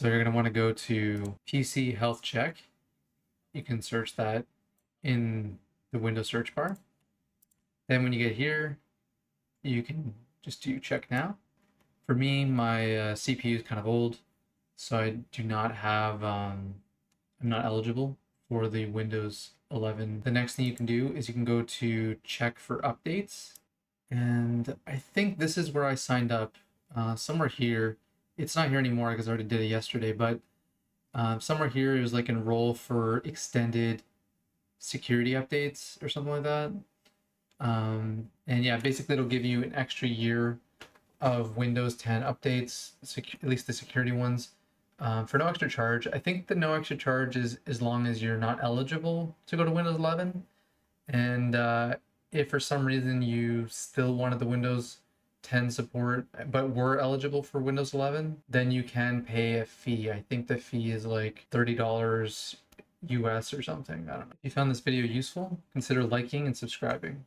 So you're going to want to go to PC Health Check. You can search that in the Windows search bar. Then when you get here, you can just do check now. For me, my CPU is kind of old, so I do not have, I'm not eligible for the Windows 11. The next thing you can do is you can go to check for updates. And I think this is where I signed up, somewhere here. It's not here anymore because I already did it yesterday, but somewhere here it was like enroll for extended security updates or something like that. And yeah, basically it'll give you an extra year of Windows 10 updates, at least the security ones, for no extra charge. I think the no extra charge is as long as you're not eligible to go to Windows 11. And if for some reason you still wanted the Windows 10 support but were eligible for Windows 11, then you can pay a fee. I think the fee is like $30 US or something. I don't know. If you found this video useful, consider liking and subscribing.